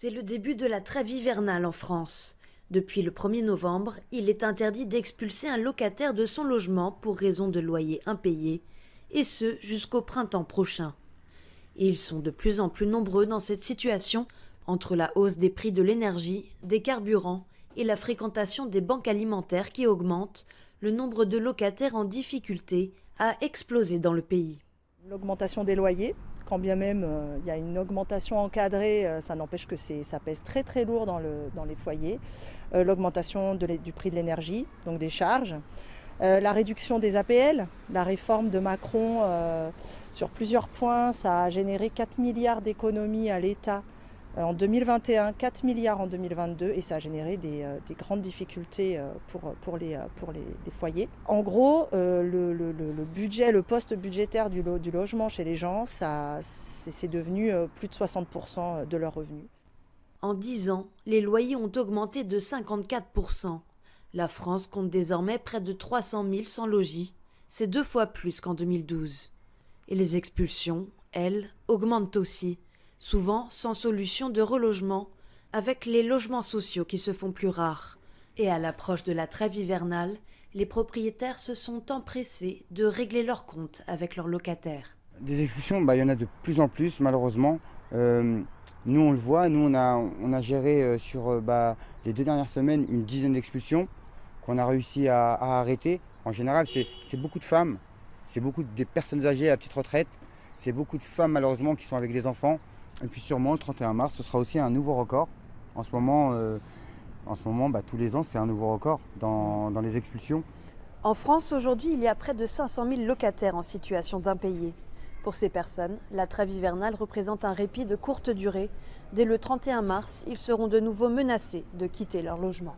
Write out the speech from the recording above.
C'est le début de la trêve hivernale en France. Depuis le 1er novembre, il est interdit d'expulser un locataire de son logement pour raison de loyer impayé, et ce jusqu'au printemps prochain. Et ils sont de plus en plus nombreux dans cette situation, entre la hausse des prix de l'énergie, des carburants et la fréquentation des banques alimentaires qui augmente, le nombre de locataires en difficulté a explosé dans le pays. L'augmentation des loyers, quand bien même il y a une augmentation encadrée, ça n'empêche que ça pèse très très lourd dans les foyers. L'augmentation du prix de l'énergie, donc des charges. La réduction des APL, la réforme de Macron sur plusieurs points, ça a généré 4 milliards d'économies à l'État en 2021, 4 milliards en 2022 et ça a généré des grandes difficultés pour les foyers. En gros, le budget, le poste budgétaire du logement chez les gens, c'est devenu plus de 60% de leurs revenus. En 10 ans, les loyers ont augmenté de 54%. La France compte désormais près de 300 000 sans logis. C'est 2 fois plus qu'en 2012. Et les expulsions, elles, augmentent aussi, souvent sans solution de relogement, avec les logements sociaux qui se font plus rares. Et à l'approche de la trêve hivernale, les propriétaires se sont empressés de régler leurs comptes avec leurs locataires. Des expulsions, il y en a de plus en plus malheureusement. Nous on le voit, nous on a géré sur les 2 dernières semaines une dizaine d'expulsions qu'on a réussi à arrêter. En général c'est beaucoup de femmes, c'est beaucoup des personnes âgées à petite retraite, c'est beaucoup de femmes malheureusement qui sont avec des enfants. Et puis sûrement le 31 mars ce sera aussi un nouveau record. En ce moment, tous les ans c'est un nouveau record dans les expulsions. En France, aujourd'hui, il y a près de 500 000 locataires en situation d'impayés. Pour ces personnes, la trêve hivernale représente un répit de courte durée. Dès le 31 mars, ils seront de nouveau menacés de quitter leur logement.